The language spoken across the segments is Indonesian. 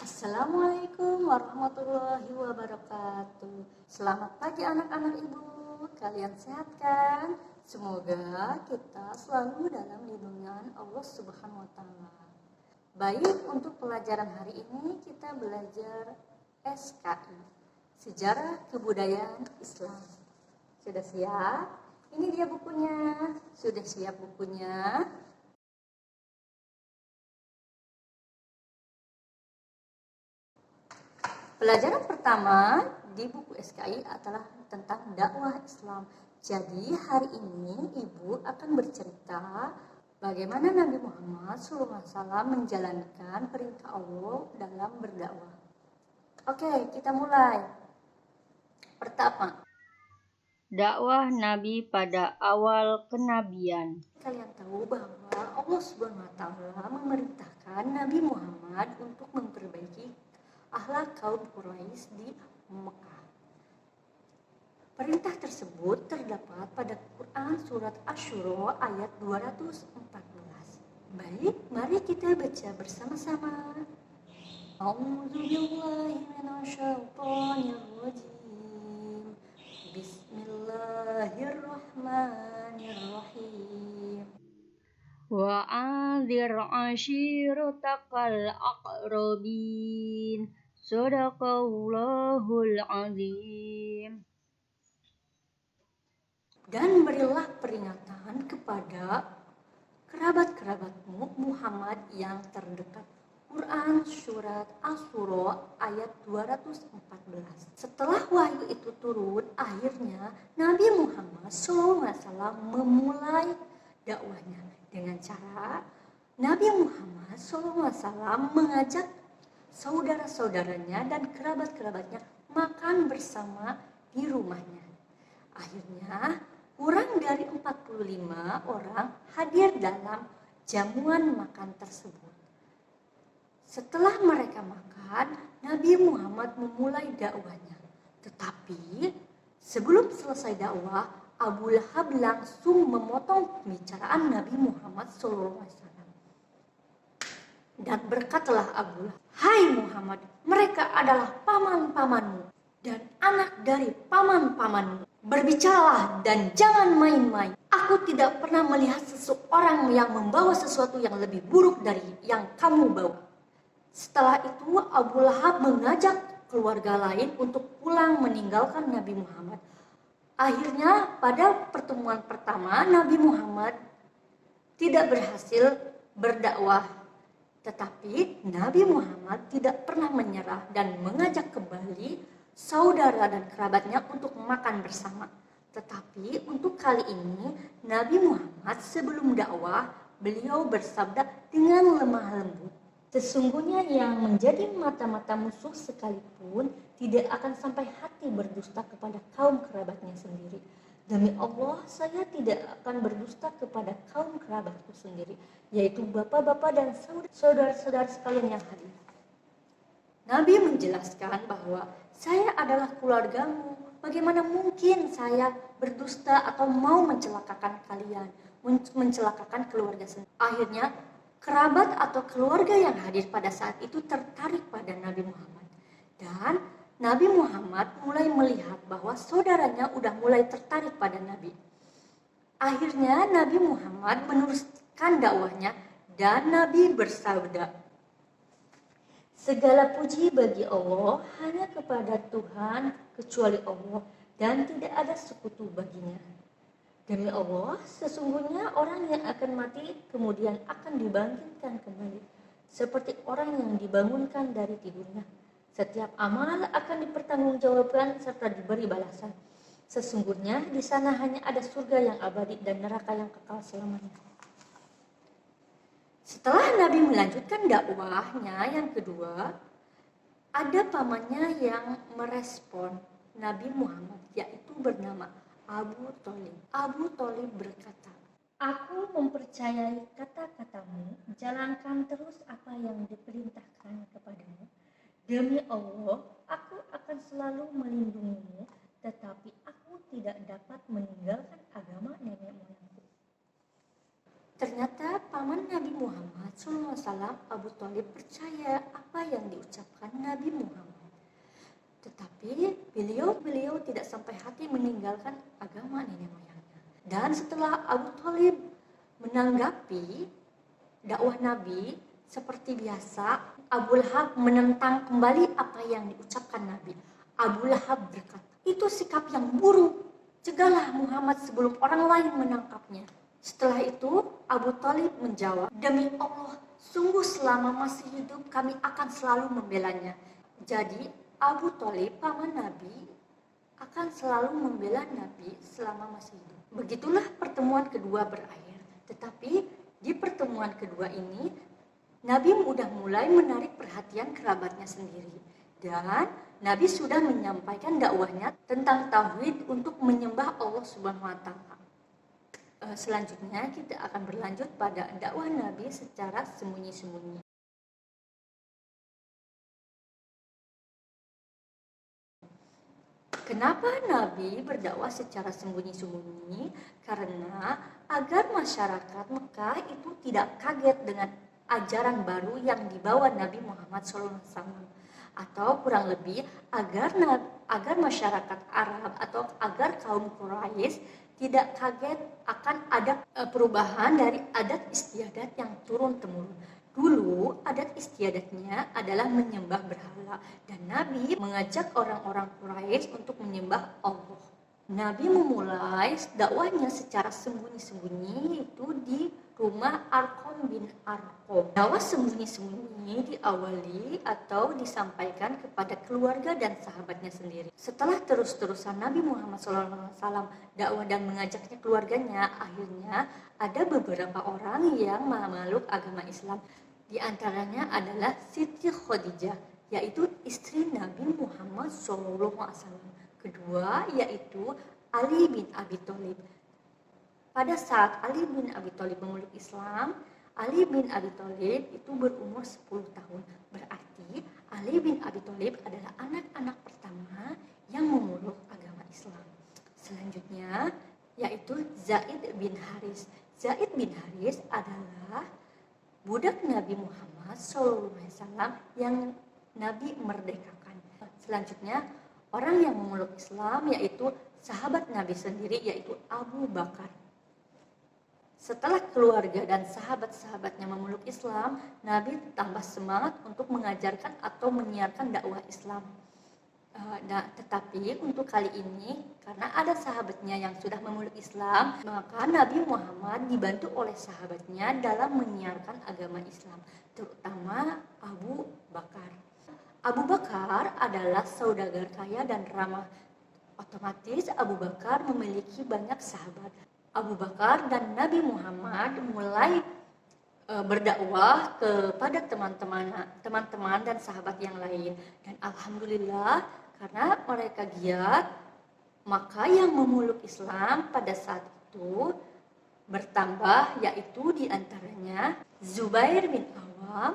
Assalamualaikum warahmatullahi wabarakatuh. Selamat pagi anak-anak ibu. Kalian sehat kan? Semoga kita selalu dalam lindungan Allah Subhanahu wa taala. Baik, untuk pelajaran hari ini kita belajar SKI, Sejarah Kebudayaan Islam. Sudah siap? Ini dia bukunya. Sudah siap bukunya? Pelajaran pertama di buku SKI adalah tentang dakwah Islam. Jadi hari ini Ibu akan bercerita bagaimana Nabi Muhammad SAW menjalankan perintah Allah dalam berdakwah. Oke, kita mulai. Pertama, dakwah Nabi pada awal kenabian. kalian tahu bahwa Allah Subhanahu wa taala memerintahkan Nabi Muhammad untuk memperbaiki akhlak kaum Quraisy di Mekah. Perintah tersebut terdapat pada Quran surat Asy-Syura ayat 214. Baik, mari kita baca bersama-sama. A'udzubillahi minasyaitonir rajim. Bismillahirrahmanirrahim. Wa anzir ashiratakal aqrabin. Shadaqallahul azim. Dan berilah peringatan kepada kerabat-kerabatmu Muhammad yang terdekat. Quran surat Asy-Syura ayat 214. Setelah wahyu itu turun, akhirnya Nabi Muhammad SAW memulai dakwahnya dengan cara Nabi Muhammad SAW mengajak saudara-saudaranya dan kerabat-kerabatnya makan bersama di rumahnya. Akhirnya kurang dari 45 orang hadir dalam jamuan makan tersebut. Setelah mereka makan, Nabi Muhammad memulai dakwahnya. Tetapi sebelum selesai dakwah, Abu Lahab langsung memotong pembicaraan Nabi Muhammad SAW. Dan berkatalah Abu Lahab, "Hai Muhammad, mereka adalah paman-pamanmu dan anak dari paman-pamanmu. Berbicaralah dan jangan main-main. Aku tidak pernah melihat seseorang yang membawa sesuatu yang lebih buruk dari yang kamu bawa." Setelah itu Abu Lahab mengajak keluarga lain untuk pulang meninggalkan Nabi Muhammad. Akhirnya pada pertemuan pertama Nabi Muhammad tidak berhasil berdakwah. Tetapi Nabi Muhammad tidak pernah menyerah dan mengajak kembali saudara dan kerabatnya untuk makan bersama. Tetapi untuk kali ini Nabi Muhammad sebelum dakwah beliau bersabda dengan lemah lembut, "Sesungguhnya yang menjadi mata-mata musuh sekalipun tidak akan sampai hati berdusta kepada kaum kerabatnya sendiri. Demi Allah, saya tidak akan berdusta kepada kaum kerabatku sendiri, yaitu bapak-bapak dan saudara-saudara sekalian yang hadir." Nabi menjelaskan bahwa saya adalah keluargamu. Bagaimana mungkin saya berdusta atau mau mencelakakan kalian, mencelakakan keluarga sendiri. Akhirnya kerabat atau keluarga yang hadir pada saat itu tertarik pada Nabi Muhammad. Dan Nabi Muhammad mulai melihat bahwa saudaranya udah mulai tertarik pada Nabi. Akhirnya Nabi Muhammad meneruskan dakwahnya dan Nabi bersabda, "Segala puji bagi Allah, hanya kepada Tuhan kecuali Allah, dan tidak ada sekutu baginya. Demi Allah, sesungguhnya orang yang akan mati kemudian akan dibangkitkan kembali, seperti orang yang dibangunkan dari tidurnya. Setiap amal akan dipertanggungjawabkan serta diberi balasan. Sesungguhnya di sana hanya ada surga yang abadi dan neraka yang kekal selamanya." Setelah Nabi melanjutkan dakwahnya yang kedua, ada pamannya yang merespon Nabi Muhammad, yaitu bernama Abu Thalib. Abu Thalib berkata, "Aku mempercayai kata-katamu, jalankan terus apa yang diperintahkan kepadamu. Demi Allah, aku akan selalu melindungimu, tetapi aku tidak dapat meninggalkan agama nenek moyangku." Ternyata paman Nabi Muhammad SAW, Abu Thalib percaya apa yang diucapkan Nabi Muhammad. Tetapi beliau tidak sampai hati meninggalkan agama nenek moyangnya. Dan setelah Abu Thalib menanggapi dakwah Nabi seperti biasa, Abu Lahab menentang kembali apa yang diucapkan Nabi. Abu Lahab berkata, "Itu sikap yang buruk. Cegahlah Muhammad sebelum orang lain menangkapnya." Setelah itu, Abu Thalib menjawab, "Demi Allah, sungguh selama masih hidup kami akan selalu membelanya." Jadi, Abu Thalib, paman Nabi, akan selalu membela Nabi selama masih hidup. Begitulah pertemuan kedua berakhir. Tetapi di pertemuan kedua ini, Nabi sudah mulai menarik perhatian kerabatnya sendiri. Dan Nabi sudah menyampaikan dakwahnya tentang tauhid untuk menyembah Allah Subhanahu wa Ta'ala. Selanjutnya kita akan berlanjut pada dakwah Nabi secara sembunyi-sembunyi. Kenapa Nabi berdakwah secara sembunyi-sembunyi? Karena agar masyarakat Mekah itu tidak kaget dengan ajaran baru yang dibawa Nabi Muhammad SAW. Atau kurang lebih agar masyarakat Arab atau agar kaum Quraisy tidak kaget akan ada perubahan dari adat istiadat yang turun-temurun. Dulu adat istiadatnya adalah menyembah berhala dan Nabi mengajak orang-orang Quraisy untuk menyembah Allah. Nabi memulai dakwahnya secara sembunyi-sembunyi itu di rumah Arqam bin Arqam. Dakwah sembunyi-sembunyi diawali atau disampaikan kepada keluarga dan sahabatnya sendiri. Setelah terus-terusan Nabi Muhammad SAW dakwah dan mengajaknya keluarganya, akhirnya ada beberapa orang yang memeluk agama Islam. Di antaranya adalah Siti Khadijah, yaitu istri Nabi Muhammad SAW. Kedua yaitu Ali bin Abi Thalib. Pada saat Ali bin Abi Thalib memeluk Islam, Ali bin Abi Thalib itu berumur 10 tahun. Berarti Ali bin Abi Thalib adalah anak-anak pertama yang memeluk agama Islam. Selanjutnya yaitu Zaid bin Haris. Zaid bin Haris adalah budak Nabi Muhammad SAW yang Nabi merdekakan. Selanjutnya orang yang memeluk Islam yaitu sahabat Nabi sendiri yaitu Abu Bakar. Setelah keluarga dan sahabat-sahabatnya memeluk Islam, Nabi tambah semangat untuk mengajarkan atau menyiarkan dakwah Islam. Tetapi untuk kali ini, karena ada sahabatnya yang sudah memeluk Islam, maka Nabi Muhammad dibantu oleh sahabatnya dalam menyiarkan agama Islam, terutama Abu Bakar. Abu Bakar adalah saudagar kaya dan ramah. Otomatis Abu Bakar memiliki banyak sahabat. Abu Bakar dan Nabi Muhammad mulai berdakwah kepada teman-teman dan sahabat yang lain. Dan alhamdulillah karena mereka giat, maka yang memeluk Islam pada saat itu bertambah, yaitu diantaranya Zubair bin Awam,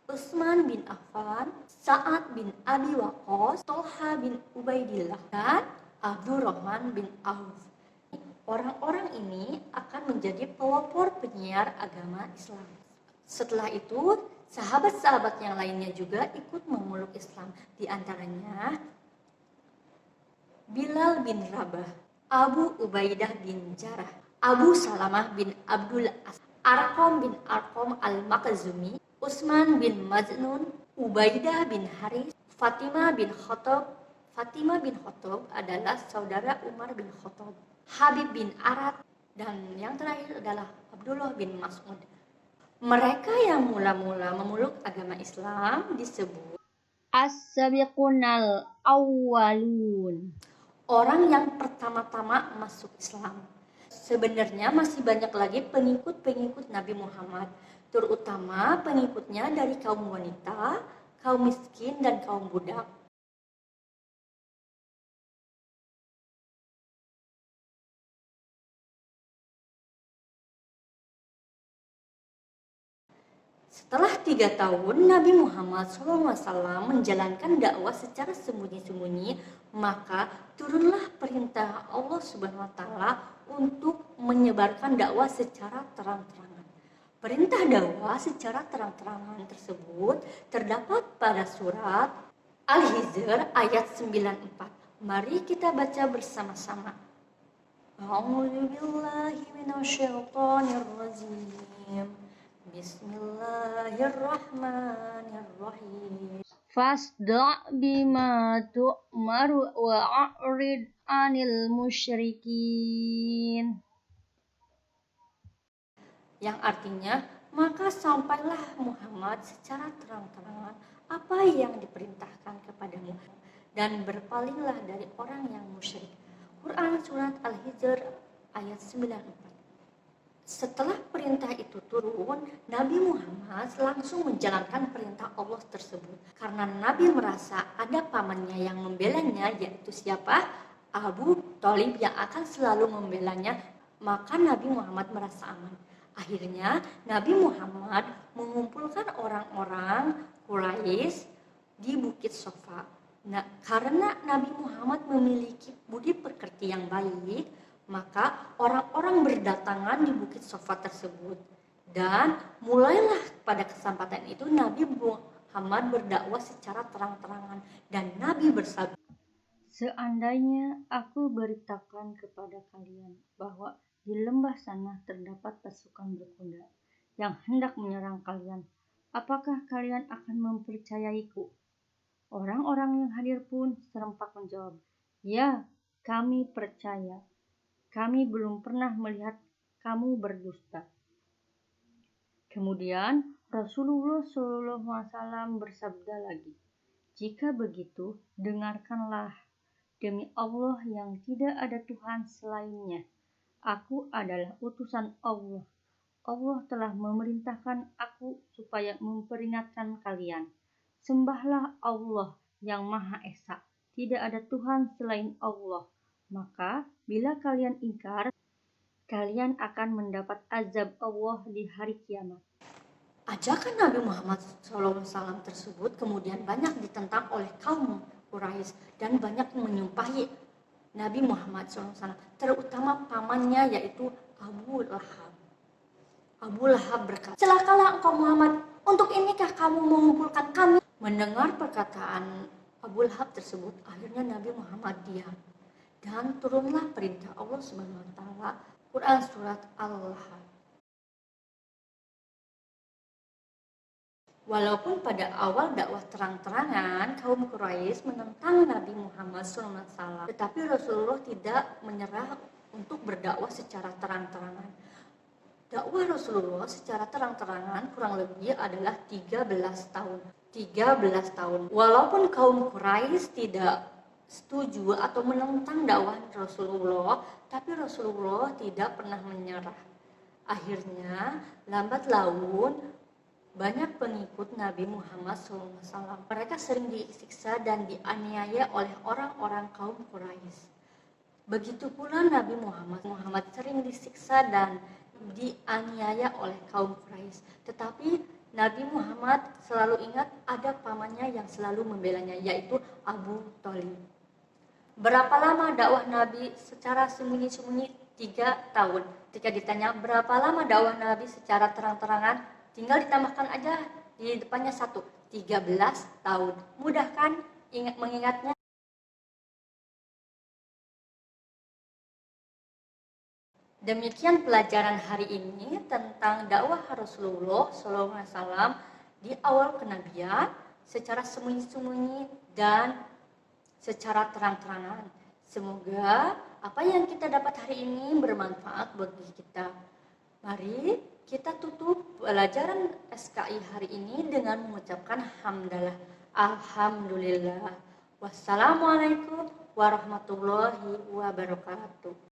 Utsman bin Affan, Sa'ad bin Abi Waqqas, Thalha bin Ubaidillah, dan Abdurrahman bin Auf. Orang-orang ini akan menjadi pelopor penyiar agama Islam. Setelah itu, sahabat-sahabat yang lainnya juga ikut memeluk Islam. Di antaranya Bilal bin Rabah, Abu Ubaidah bin Jarrah, Abu Salamah bin Abdul As, Arqam bin Arqam al-Makhzumi, Utsman bin Maz'un, Ubaidah bin Haris, Fatimah bin Khattab. Fatimah bin Khattab adalah saudara Umar bin Khattab, Habib bin Arad, dan yang terakhir adalah Abdullah bin Mas'ud. Mereka yang mula-mula memeluk agama Islam disebut As-sabiqunal awwalun. Orang yang pertama-tama masuk Islam. Sebenarnya masih banyak lagi pengikut-pengikut Nabi Muhammad, terutama pengikutnya dari kaum wanita, kaum miskin, dan kaum budak. Setelah 3 tahun Nabi Muhammad SAW menjalankan dakwah secara sembunyi-sembunyi, maka turunlah perintah Allah Subhanahu wa Ta'ala untuk menyebarkan dakwah secara terang-terangan. Perintah dakwah secara terang-terangan tersebut terdapat pada surat Al-Hijr ayat 94. Mari kita baca bersama-sama. A'udzu billahi minasyaitonir rajim. Bismillahirrahmanirrahim. Fasda' bima tu'maru wa a'rid 'anil musyrikin. Yang artinya, maka sampailah Muhammad secara terang-terangan apa yang diperintahkan kepadamu dan berpalinglah dari orang yang musyrik. Quran Surat Al-Hijr ayat 94. Setelah perintah itu turun, Nabi Muhammad langsung menjalankan perintah Allah tersebut. Karena Nabi merasa ada pamannya yang membelanya, yaitu siapa? Abu Thalib yang akan selalu membelanya, maka Nabi Muhammad merasa aman. Akhirnya Nabi Muhammad mengumpulkan orang-orang Quraisy di Bukit Sofa. Nah, karena Nabi Muhammad memiliki budi pekerti yang baik, maka orang-orang berdatangan di Bukit Sofa tersebut. Dan mulailah pada kesempatan itu Nabi Muhammad berdakwah secara terang-terangan. Dan Nabi bersabda, Seandainya aku beritakan kepada kalian bahwa di lembah sana terdapat pasukan berkuda yang hendak menyerang kalian, apakah kalian akan mempercayaiku? Orang-orang yang hadir pun serempak menjawab, ya, kami percaya. Kami belum pernah melihat kamu berdusta. Kemudian Rasulullah SAW bersabda lagi, jika begitu, dengarkanlah. Demi Allah yang tidak ada Tuhan selainnya. Aku adalah utusan Allah. Allah telah memerintahkan aku supaya memperingatkan kalian. Sembahlah Allah yang Maha Esa. Tidak ada Tuhan selain Allah. Maka bila kalian ingkar, kalian akan mendapat azab Allah di hari kiamat. ajakan Nabi Muhammad SAW tersebut kemudian banyak ditentang oleh kaum Quraisy dan banyak yang menyumpahi Nabi Muhammad SAW, terutama pamannya yaitu Abu Lahab. Abu Lahab berkata, celakalah engkau Muhammad, untuk inikah kamu mengumpulkan kami? Mendengar perkataan Abu Lahab tersebut, akhirnya Nabi Muhammad diam. Dan turunlah perintah Allah Subhanahu wa taala, Quran surat Al-Lahab. Walaupun pada awal dakwah terang-terangan kaum Quraisy menentang Nabi Muhammad SAW, tetapi Rasulullah tidak menyerah untuk berdakwah secara terang-terangan. Dakwah Rasulullah secara terang-terangan kurang lebih adalah 13 tahun. 13 tahun. Walaupun kaum Quraisy tidak setuju atau menentang dakwah Rasulullah, tapi Rasulullah tidak pernah menyerah. Akhirnya, lambat laun banyak pengikut Nabi Muhammad SAW. Mereka sering disiksa dan dianiaya oleh orang-orang kaum Quraisy. Begitu pula Nabi Muhammad sering disiksa dan dianiaya oleh kaum Quraisy. Tetapi Nabi Muhammad selalu ingat ada pamannya yang selalu membelanya, yaitu Abu Thalib. Berapa lama dakwah Nabi secara sembunyi-sembunyi? 3 tahun. Jika ditanya berapa lama dakwah Nabi secara terang-terangan, tinggal ditambahkan aja di depannya 1, 13 tahun. Mudah kan mengingatnya? Demikian pelajaran hari ini tentang dakwah Rasulullah SAW di awal kenabian secara sembunyi-sembunyi dan secara terang-terangan. Semoga apa yang kita dapat hari ini bermanfaat bagi kita. Mari kita tutup pelajaran SKI hari ini dengan mengucapkan hamdalah. Alhamdulillah. Wassalamualaikum warahmatullahi wabarakatuh.